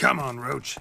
Come on, Roach.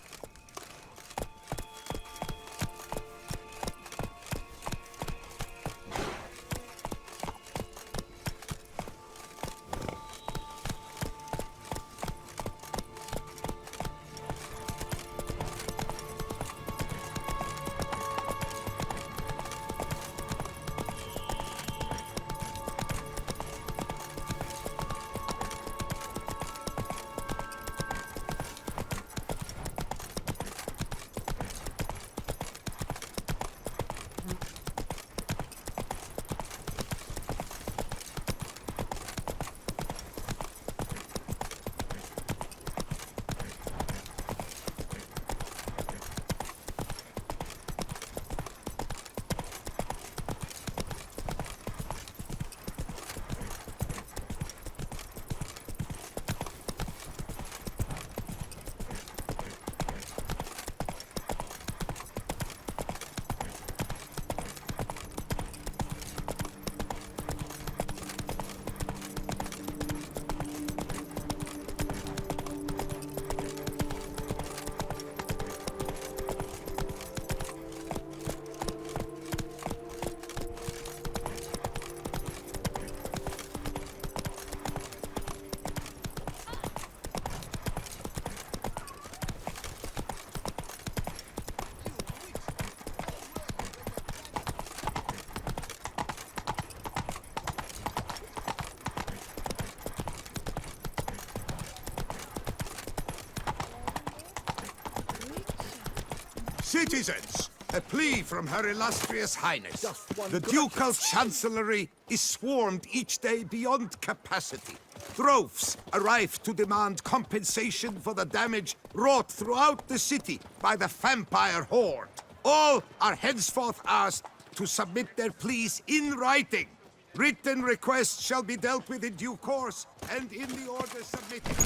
Citizens, a plea from Her Illustrious Highness. The Ducal Chancellery is swarmed each day beyond capacity. Droves arrive to demand compensation for the damage wrought throughout the city by the vampire horde. All are henceforth asked to submit their pleas in writing. Written requests shall be dealt with in due course and in the order submitted.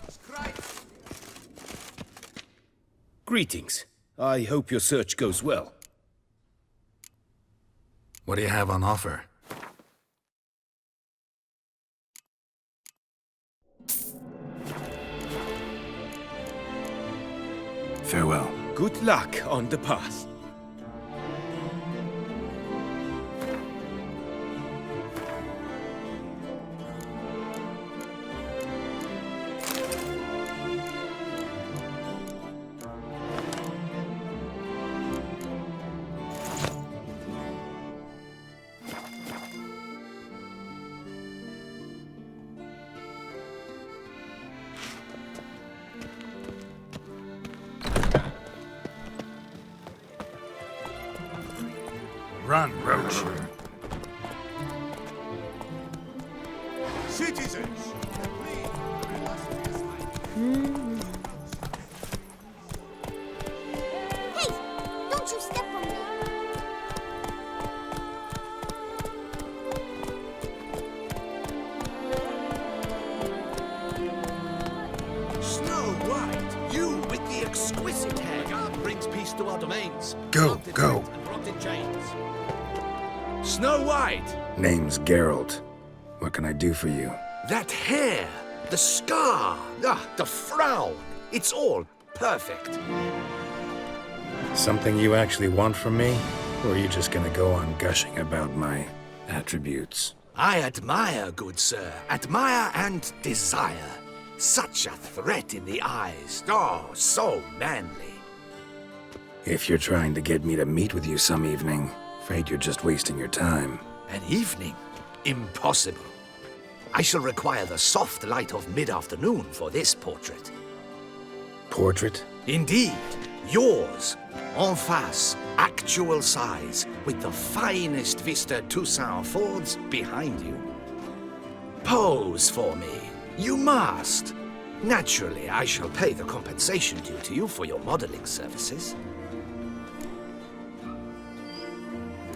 Scribes. Greetings. I hope your search goes well. What do you have on offer? Farewell. Good luck on the path. Run, Roach. Citizens, a plea from Her Illustrious Highness. Hey! Don't you step on me! Snow White, you with the exquisite hair. God brings peace to our domains. Go, Locked in go. chains and locked in chains. Snow White, Name's Geralt. What can I do for you? that hair, the scar, the frown. It's all perfect. Something you actually want from me? Or are you just gonna go on gushing about my attributes? I admire, good sir. Admire and desire. Such a threat in the eyes. Oh, so manly. If you're trying to get me to meet with you some evening, afraid you're just wasting your time. An evening? Impossible. I shall require the soft light of mid-afternoon for this portrait. Portrait? Indeed, yours, en face, actual size, with the finest Vista Toussaint Fords behind you. Pose for me. You must. Naturally, I shall pay the compensation due to you for your modeling services.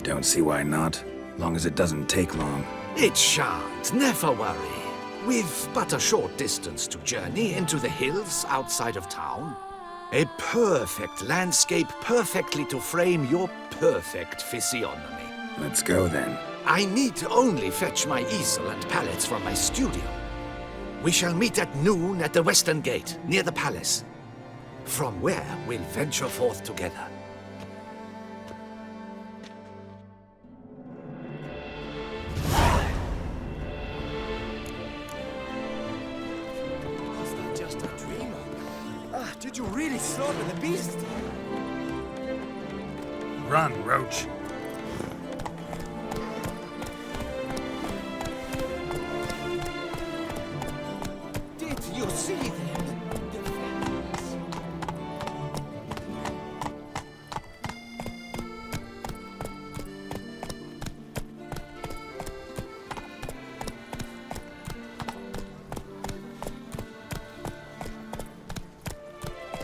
Don't see why not. Long as it doesn't take long. It shan't, never worry. We've but a short distance to journey into the hills outside of town. A perfect landscape perfectly to frame your perfect physiognomy. Let's go then. I need only fetch my easel and palettes from my studio. We shall meet at noon at the western gate, near the palace. from where we'll venture forth together. Was that just a dream? Did you really slaughter the beast? Run, Roach. Did you see them?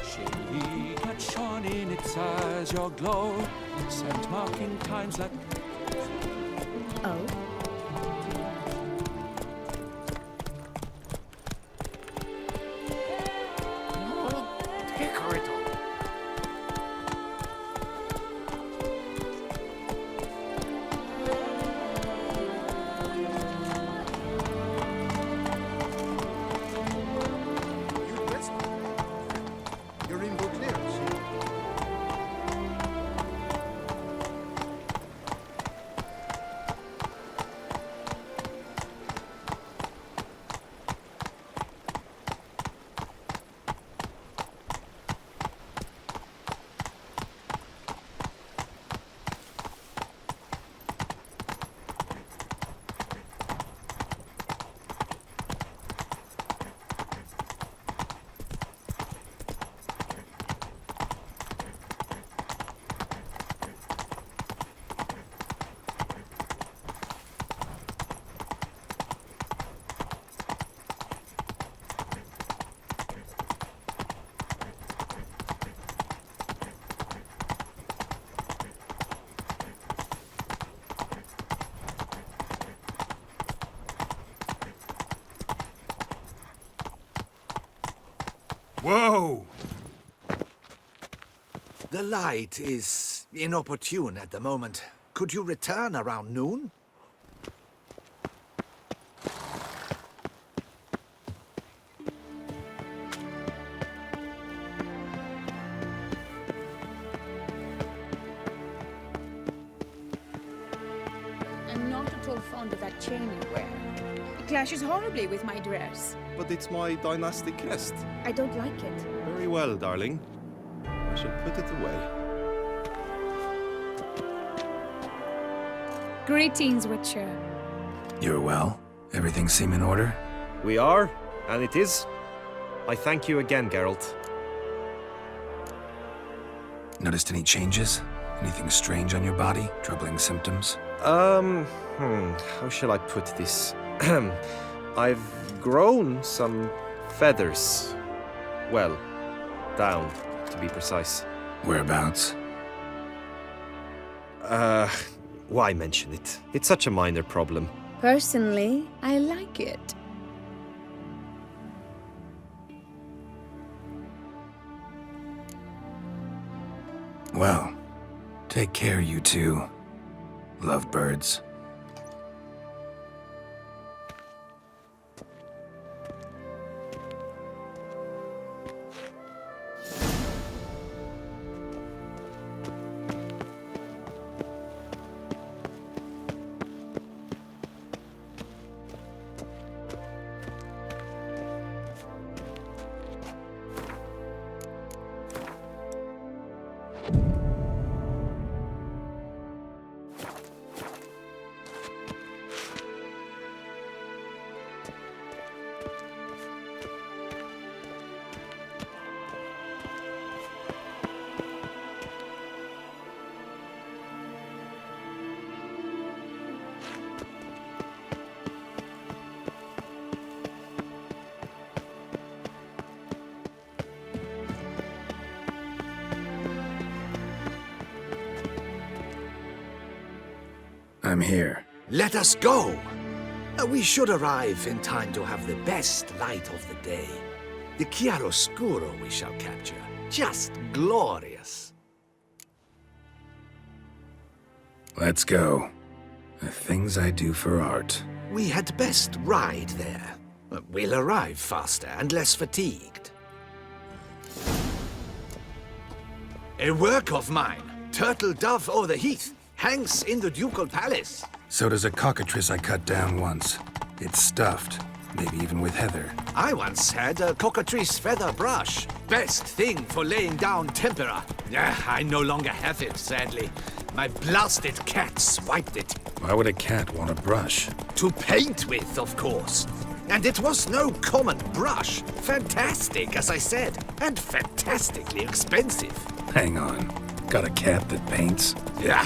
Shady cat shone in its eyes, your glow, scent marking times like Oh? You're in good clearance. Whoa! The light is inopportune at the moment. Could you return around noon? I'm not at all fond of that chain you wear. It clashes horribly with my dress. But it's my dynastic crest. I don't like it. Very well, darling. I shall put it away. Greetings, Witcher. You're well? Everything seem in order? We are, and it is. I thank you again, Geralt. Noticed any changes? Anything strange on your body? Troubling symptoms? How shall I put this? I've grown some feathers. Well, down, to be precise. Whereabouts? Why mention it? It's such a minor problem. Personally, I like it. Well, take care, you two. Lovebirds. I'm here. Let us go! We should arrive in time to have the best light of the day. The chiaroscuro we shall capture. Just glorious. Let's go. The things I do for art. We had best ride there. We'll arrive faster and less fatigued. A work of mine, Turtle Dove o' the Heath, hangs in the ducal palace. So does a cockatrice I cut down once. It's stuffed, maybe even with heather. I once had a cockatrice feather brush. Best thing for laying down tempera. I no longer have it, sadly. My blasted cat swiped it. Why would a cat want a brush? To paint with, of course. And it was no common brush. Fantastic, as I said, and fantastically expensive. Hang on. Got a cat that paints? Yeah,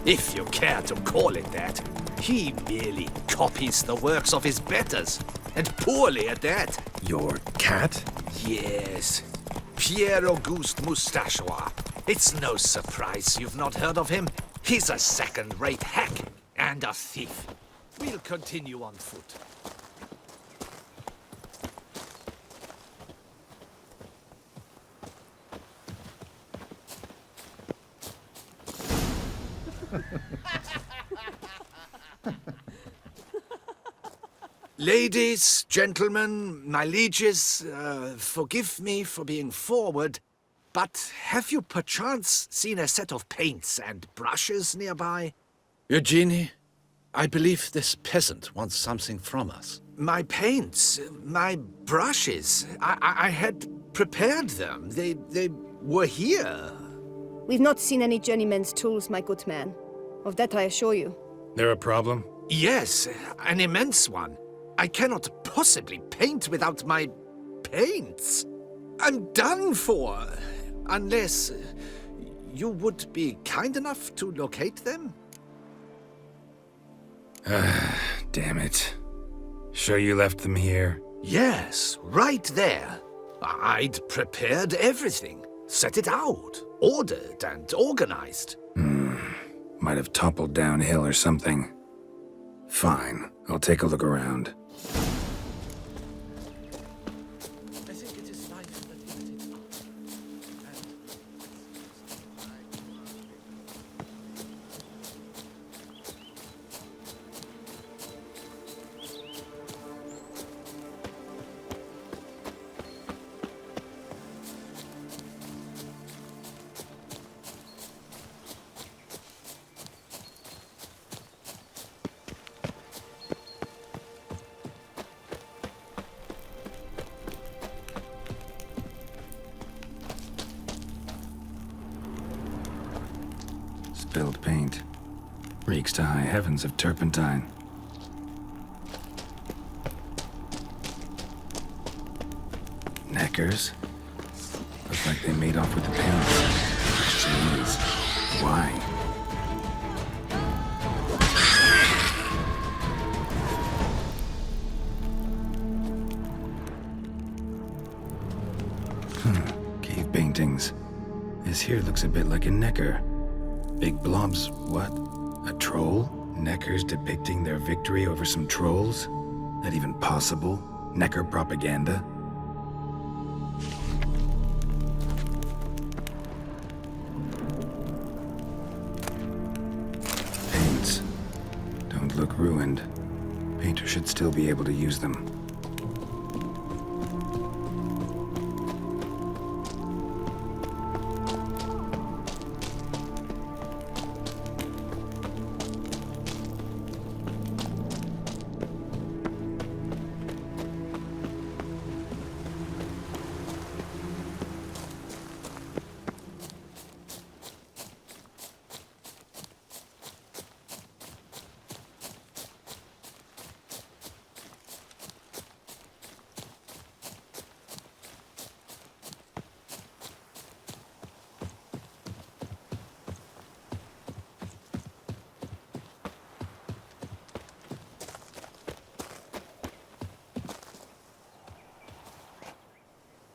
if you care to call it that. He merely copies the works of his betters, and poorly at that. Your cat? Yes, Pierre Auguste Moustachois. It's no surprise you've not heard of him. He's a second-rate hack and a thief. We'll continue on foot. Ladies, gentlemen, my lieges, forgive me for being forward, but have you perchance seen a set of paints and brushes nearby? Eugenie, I believe this peasant wants something from us. My paints, my brushes, I had prepared them. They were here. We've not seen any journeyman's tools, my good man. Of that I assure you. There a problem? Yes, an immense one. I cannot possibly paint without my paints. I'm done for. Unless you would be kind enough to locate them? Damn it. Sure you left them here? Yes, right there. I'd prepared everything. Set it out. Ordered and organized. Might have toppled downhill or something. Fine. I'll take a look around. I think it is life that limited. Spilled paint. Reeks to high heavens of turpentine. Neckers? Look like they made off with the paint. Jeez. Why? Cave paintings. This here looks a bit like a necker. Big blobs, what? A troll? Neckers depicting their victory over some trolls? That even possible? Necker propaganda? Paints. Don't look ruined. Painter should still be able to use them.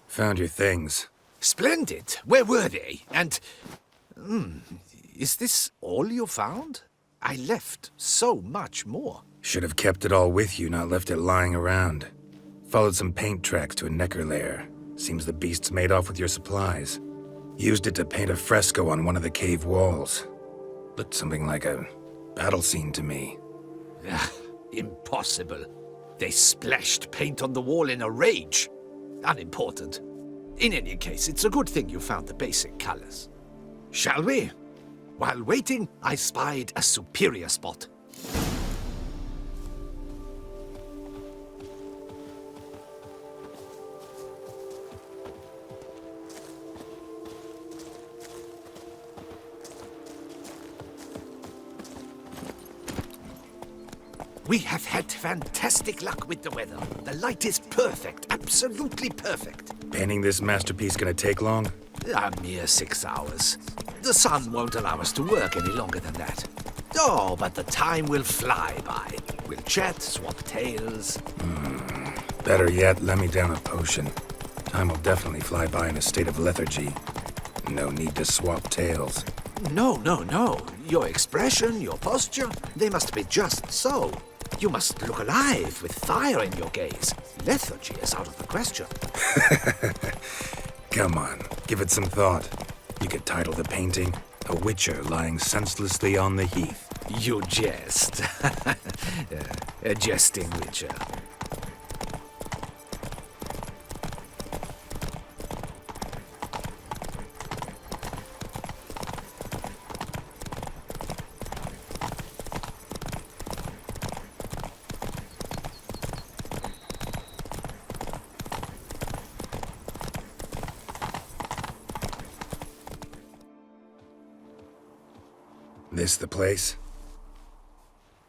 Found your things. Splendid. Where were they? And... is this all you found? I left so much more. Should have kept it all with you, not left it lying around. Followed some paint tracks to a necker lair. Seems the beast's made off with your supplies. Used it to paint a fresco on one of the cave walls. Looked something like a battle scene to me. Impossible. They splashed paint on the wall in a rage. Unimportant. In any case, it's a good thing you found the basic colors. Shall we? While waiting, I spied a superior spot. We have had fantastic luck with the weather. The light is perfect, absolutely perfect. Painting this masterpiece gonna take long? A mere 6 hours. The sun won't allow us to work any longer than that. Oh, but the time will fly by. We'll chat, swap tales. Better yet, let me down a potion. Time will definitely fly by in a state of lethargy. No need to swap tales. No. Your expression, your posture, they must be just so. You must look alive with fire in your gaze. Lethargy is out of the question. Come on, give it some thought. You could title the painting, A Witcher Lying Senselessly on the Heath. You jest. A jesting witcher. This the place?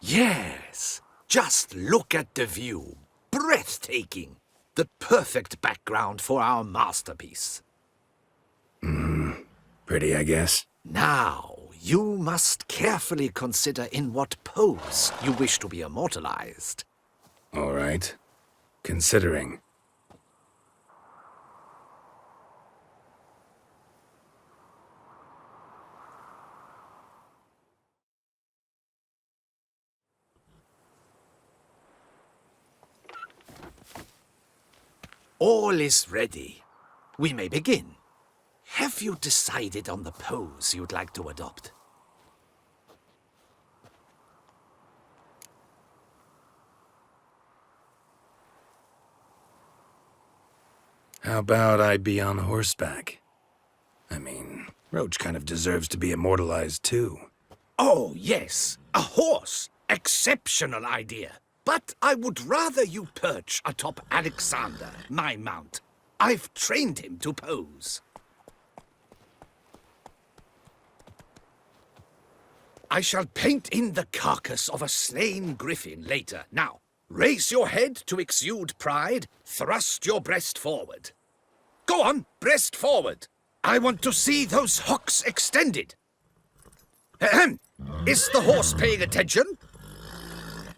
Yes. Just look at the view. Breathtaking. The perfect background for our masterpiece. Pretty, I guess. Now, you must carefully consider in what pose you wish to be immortalized. All right. Considering. All is ready. We may begin. Have you decided on the pose you'd like to adopt? How about I be on horseback? I mean, Roach kind of deserves to be immortalized too. Oh, yes. A horse. Exceptional idea. But I would rather you perch atop Alexander, my mount. I've trained him to pose. I shall paint in the carcass of a slain griffin later. Now, raise your head to exude pride. Thrust your breast forward. Go on, breast forward. I want to see those hocks extended. Ahem. Is the horse paying attention?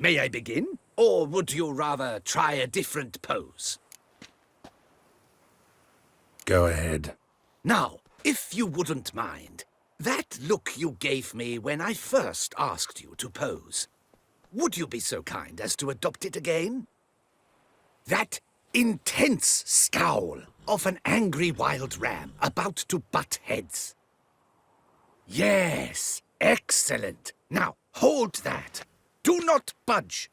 May I begin? Or would you rather try a different pose? Go ahead. Now, if you wouldn't mind, that look you gave me when I first asked you to pose, would you be so kind as to adopt it again? That intense scowl of an angry wild ram about to butt heads. Yes, excellent. Now, hold that. Do not budge.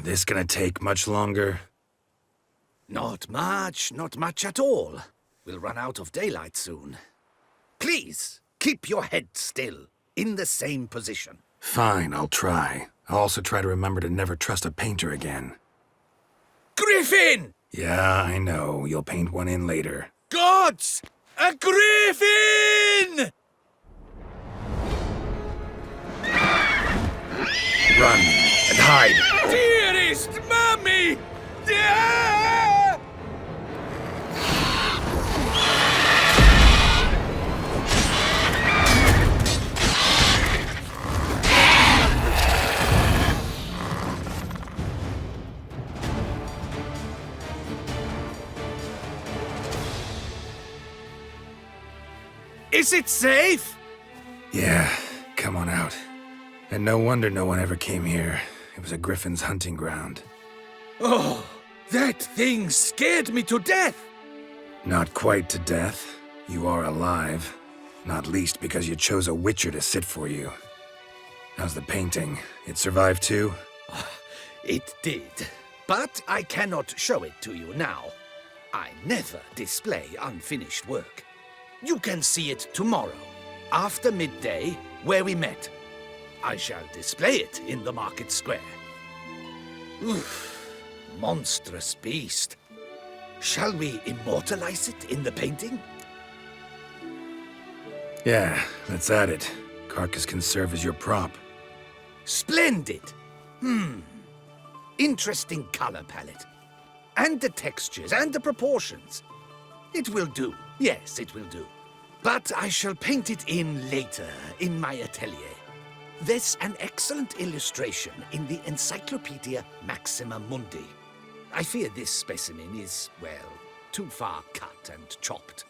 This gonna take much longer? Not much at all. We'll run out of daylight soon. Please, keep your head still, in the same position. Fine, I'll try. I'll also try to remember to never trust a painter again. Griffin! Yeah, I know. You'll paint one in later. Gods! A griffin! Run and hide! Dearest Mummy! Ah! Is it safe? Yeah, come on out. And no wonder no one ever came here. It was a griffin's hunting ground. Oh, that thing scared me to death! Not quite to death. You are alive. Not least because you chose a witcher to sit for you. How's the painting? It survived too? It did. But I cannot show it to you now. I never display unfinished work. You can see it tomorrow, after midday, where we met. I shall display it in the market square. Oof, monstrous beast. Shall we immortalize it in the painting? Yeah, let's add it. Carcass can serve as your prop. Splendid! Interesting color palette. And the textures and the proportions. It will do. Yes, it will do. But I shall paint it in later, in my atelier. There's an excellent illustration in the Encyclopedia Maxima Mundi. I fear this specimen is, well, too far cut and chopped.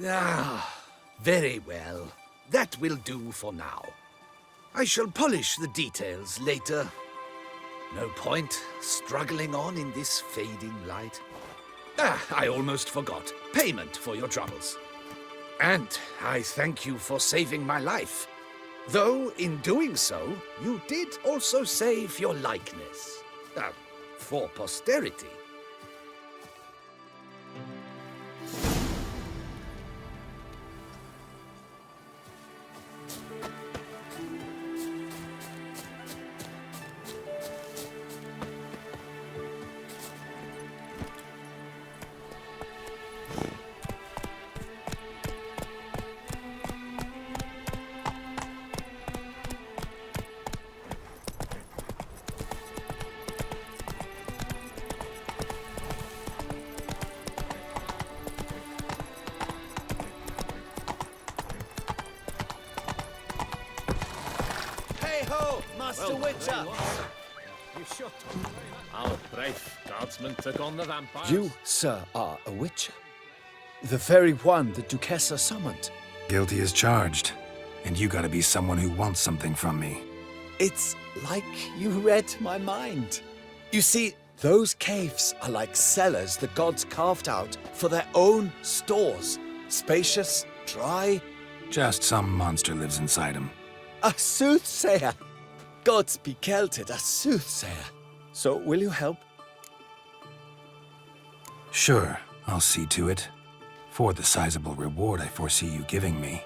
Ah, very well. That will do for now. I shall polish the details later. No point struggling on in this fading light. I almost forgot. Payment for your troubles. And I thank you for saving my life. Though, in doing so, you did also save your likeness. For posterity. Master Witcher! Our brave guardsmen took on the vampires. You, sir, are a witcher. The very one the Duchessa summoned. Guilty as charged. And you gotta be someone who wants something from me. It's like you read my mind. You see, those caves are like cellars the gods carved out for their own stores. Spacious, dry. Just some monster lives inside them. A soothsayer! Gods be kelted, a soothsayer. So, will you help? Sure, I'll see to it. For the sizable reward I foresee you giving me.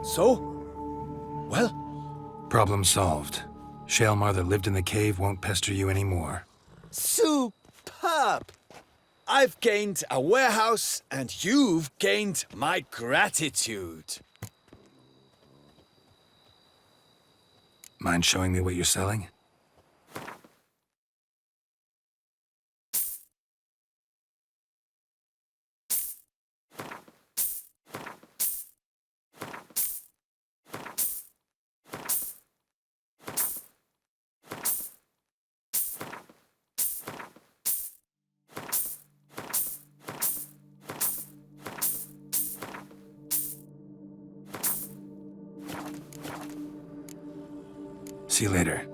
So? Well? Problem solved. Shaelmar that lived in the cave won't pester you anymore. Superb! I've gained a warehouse, and you've gained my gratitude. Mind showing me what you're selling? See you later.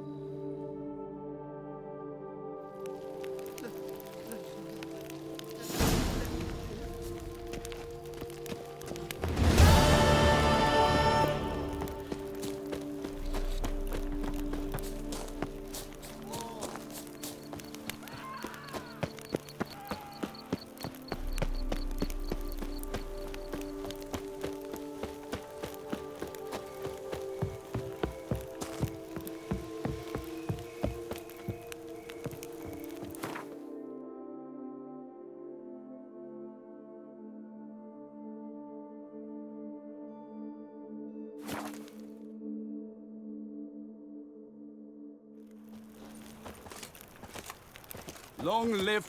Long live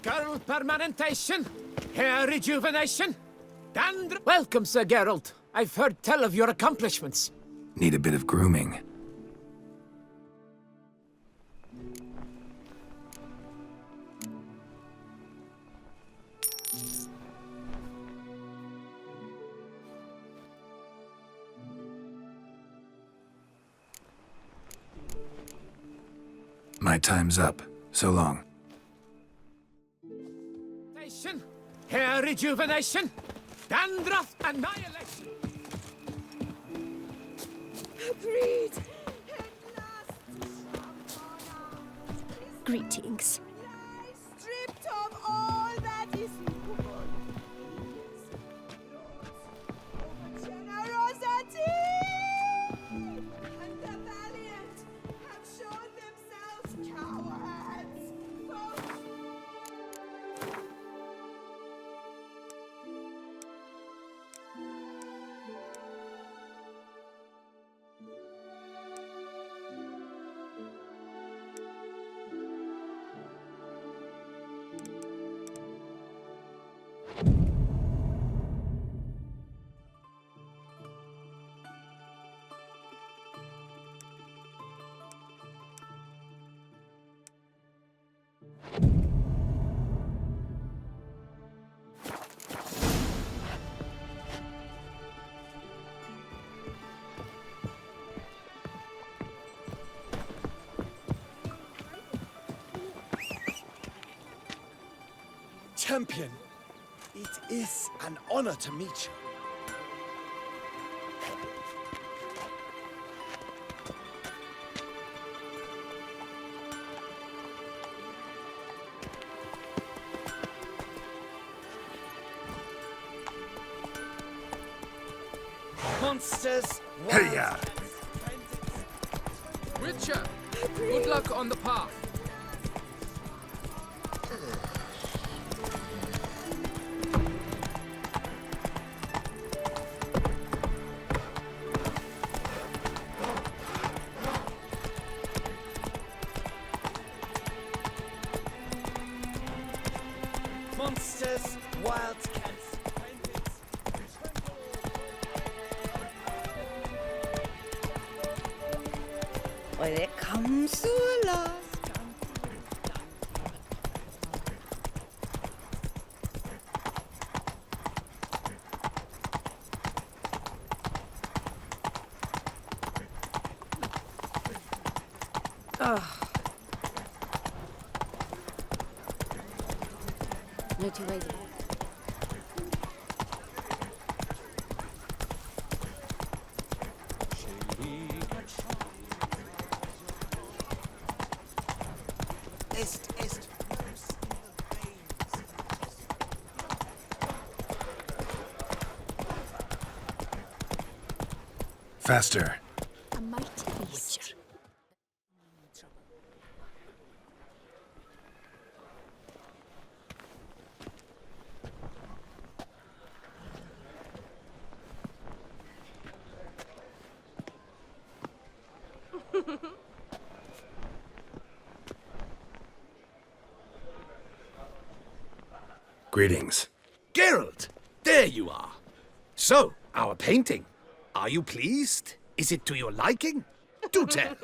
Girl permanentation, hair rejuvenation, dandruff. Welcome, Sir Geralt. I've heard tell of your accomplishments. Need a bit of grooming. My time's up. So long. Hair rejuvenation, dandruff annihilation. Breathe. Greetings. Stripped of all that is good. Generosity! And the valiant have shown themselves cowards. Champion, it is an honor to meet you. Monsters! Hey-ya! Witcher, good luck on the path. Monsters, wild cats. When it comes to last. Need to wait. Est. Faster. A mighty beast. Greetings. Geralt, there you are. So, our painting. Are you pleased? Is it to your liking? Do tell.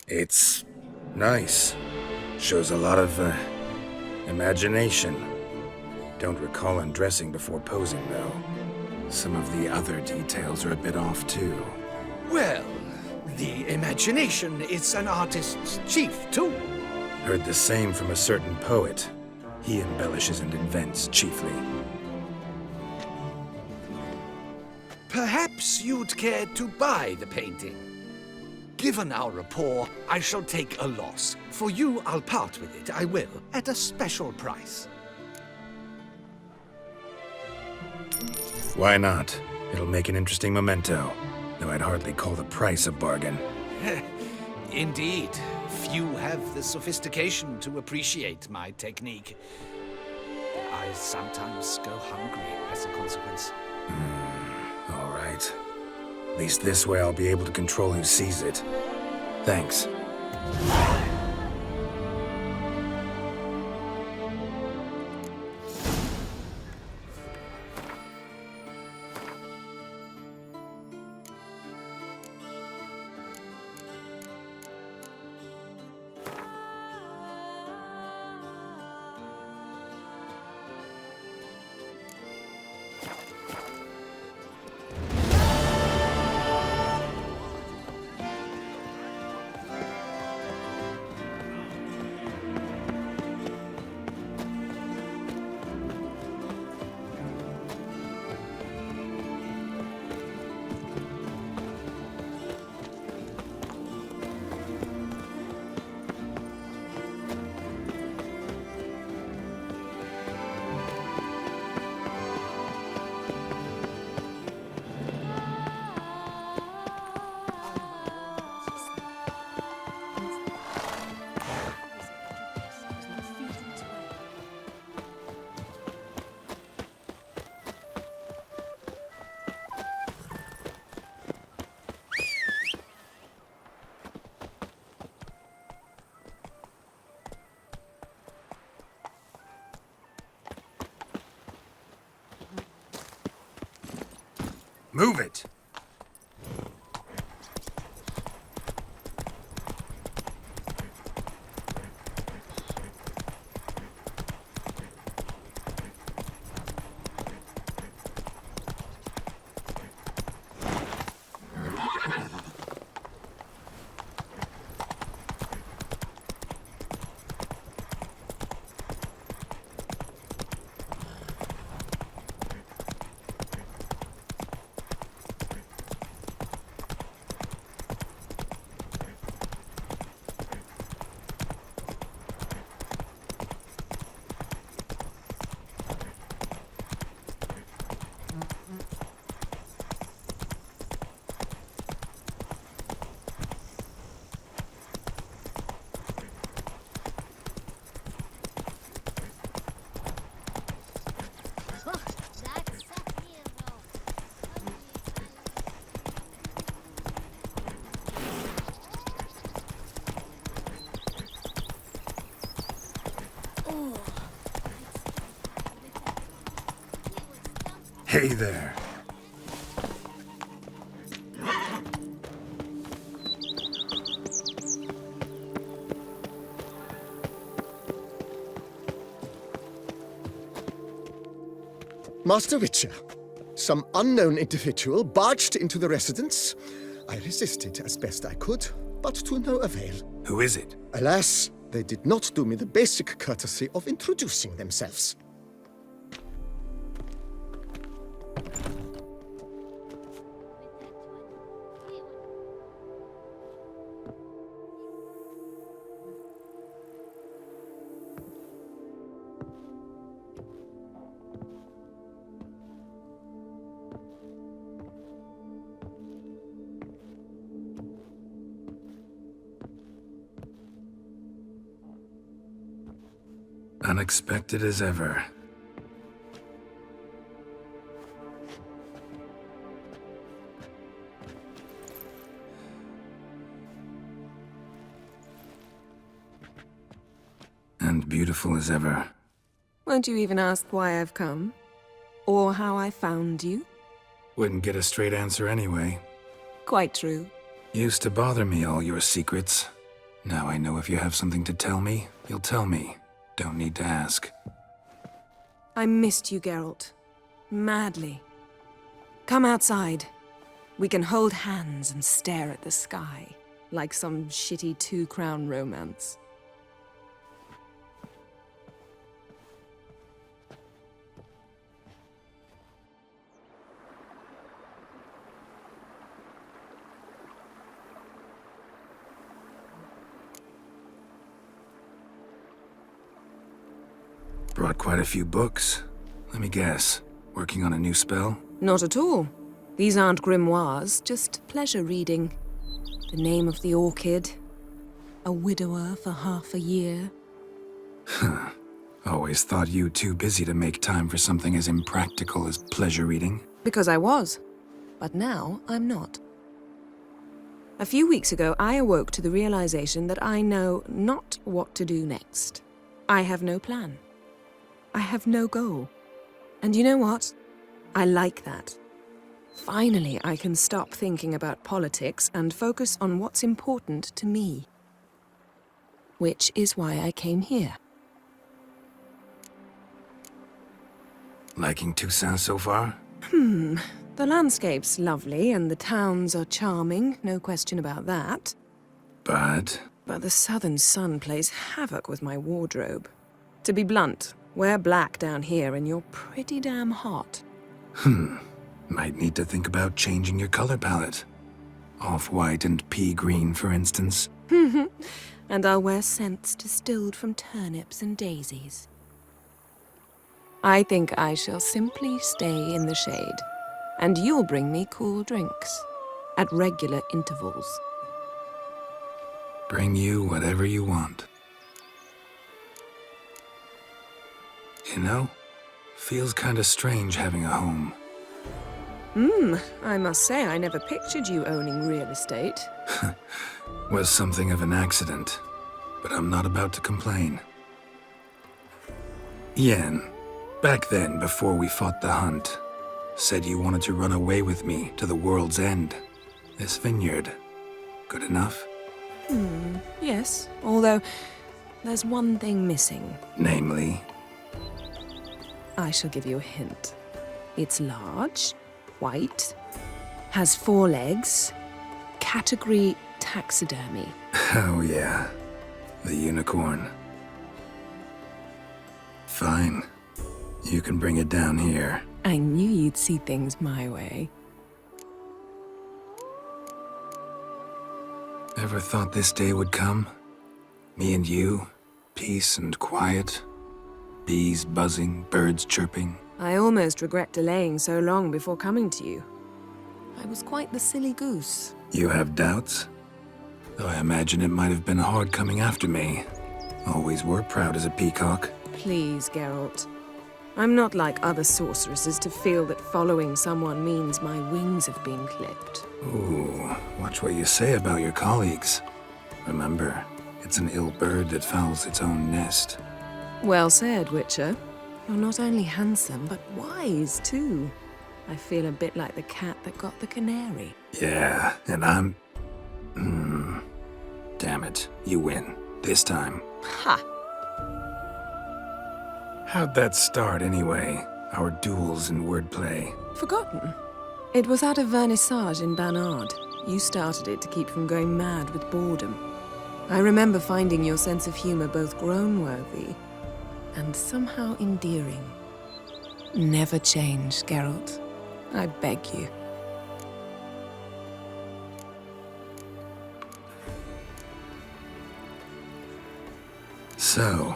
It's nice. Shows a lot of, imagination. Don't recall undressing before posing, though. Some of the other details are a bit off, too. Well, the imagination is an artist's chief, too. Heard the same from a certain poet. He embellishes and invents, chiefly. Perhaps you'd care to buy the painting. Given our rapport, I shall take a loss. For you, I'll part with it, I will, at a special price. Why not? It'll make an interesting memento, though I'd hardly call the price a bargain. Indeed. Few have the sophistication to appreciate my technique. I sometimes go hungry as a consequence. All right. At least this way I'll be able to control who sees it. Thanks. Move it! Hey there. Master Witcher, some unknown individual barged into the residence. I resisted as best I could, but to no avail. Who is it? Alas, they did not do me the basic courtesy of introducing themselves. Unexpected as ever. And beautiful as ever. Won't you even ask why I've come? Or how I found you? Wouldn't get a straight answer anyway. Quite true. Used to bother me, all your secrets. Now I know if you have something to tell me, you'll tell me. Don't need to ask. I missed you, Geralt. Madly. Come outside. We can hold hands and stare at the sky, like some shitty two-crown romance. Brought quite a few books. Let me guess. Working on a new spell? Not at all. These aren't grimoires, just pleasure reading. The Name of the Orchid, a widower for half a year. Always thought you too busy to make time for something as impractical as pleasure reading. Because I was. But now I'm not. A few weeks ago, I awoke to the realization that I know not what to do next. I have no plan. I have no goal. And you know what? I like that. Finally, I can stop thinking about politics and focus on what's important to me. Which is why I came here. Liking Toussaint so far? The landscape's lovely and the towns are charming, no question about that. But the southern sun plays havoc with my wardrobe. To be blunt, wear black down here and you're pretty damn hot. Might need to think about changing your color palette. Off-white and pea green, for instance. And I'll wear scents distilled from turnips and daisies. I think I shall simply stay in the shade, and you'll bring me cool drinks at regular intervals. Bring you whatever you want. You know, feels kinda strange having a home. I must say I never pictured you owning real estate. Was something of an accident, but I'm not about to complain. Yen, back then, before we fought the hunt, said you wanted to run away with me to the world's end. This vineyard, good enough? Yes, although there's one thing missing. Namely? I shall give you a hint. It's large, white, has 4 legs, category taxidermy. Oh yeah, the unicorn. Fine. You can bring it down here. I knew you'd see things my way. Ever thought this day would come? Me and you, peace and quiet. Bees buzzing, birds chirping. I almost regret delaying so long before coming to you. I was quite the silly goose. You have doubts? Though I imagine it might have been hard coming after me. Always were proud as a peacock. Please, Geralt. I'm not like other sorceresses to feel that following someone means my wings have been clipped. Ooh, watch what you say about your colleagues. Remember, it's an ill bird that fouls its own nest. Well said, Witcher. You're not only handsome, but wise, too. I feel a bit like the cat that got the canary. Yeah, and I'm... Damn it, you win. This time. Ha! How'd that start, anyway? Our duels and wordplay. Forgotten. It was at a vernissage in Banard. You started it to keep from going mad with boredom. I remember finding your sense of humor both groan-worthy and somehow endearing. Never change, Geralt. I beg you. So,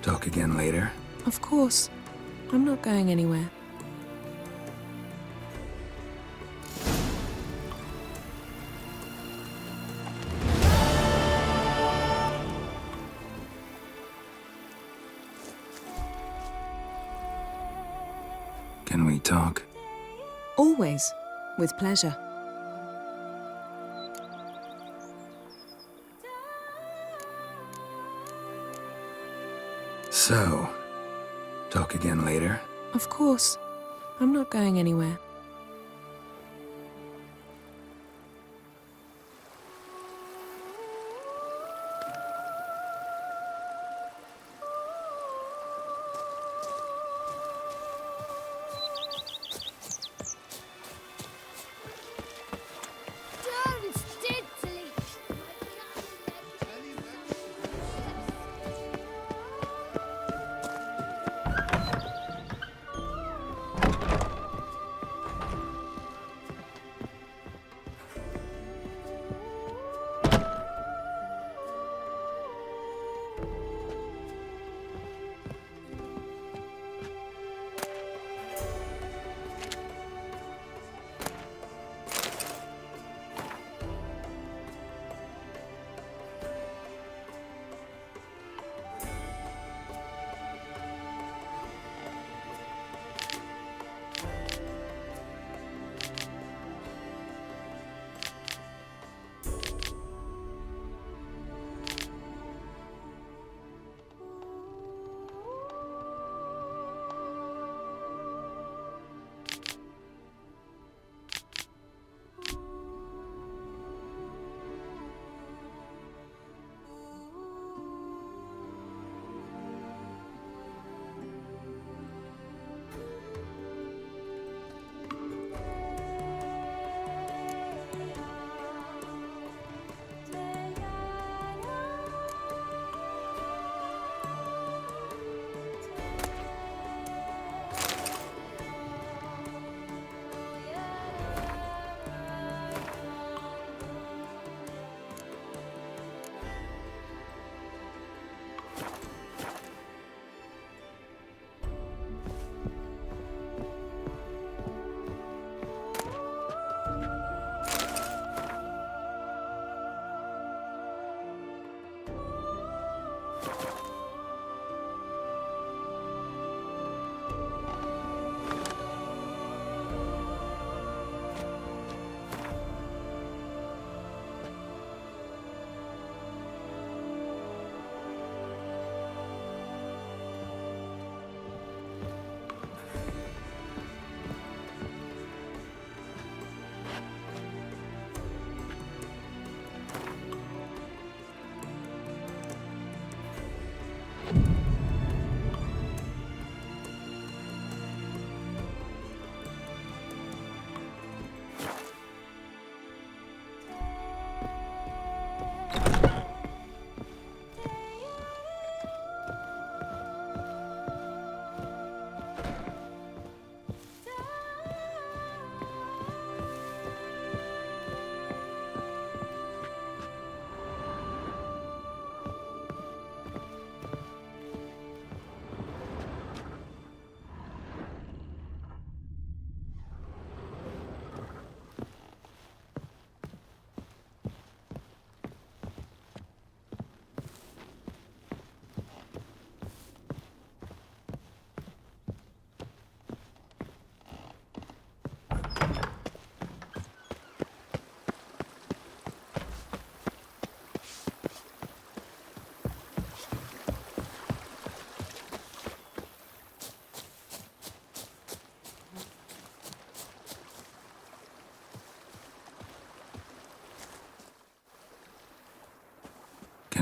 talk again later? Of course. I'm not going anywhere. Can we talk? Always. With pleasure. So, talk again later? Of course. I'm not going anywhere.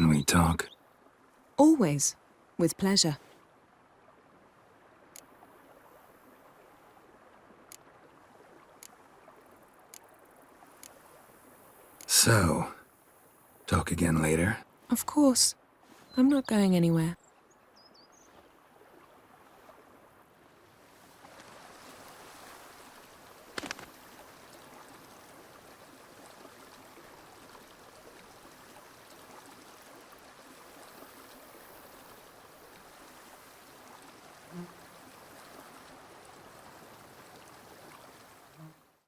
Can we talk? Always. With pleasure. So, talk again later? Of course. I'm not going anywhere.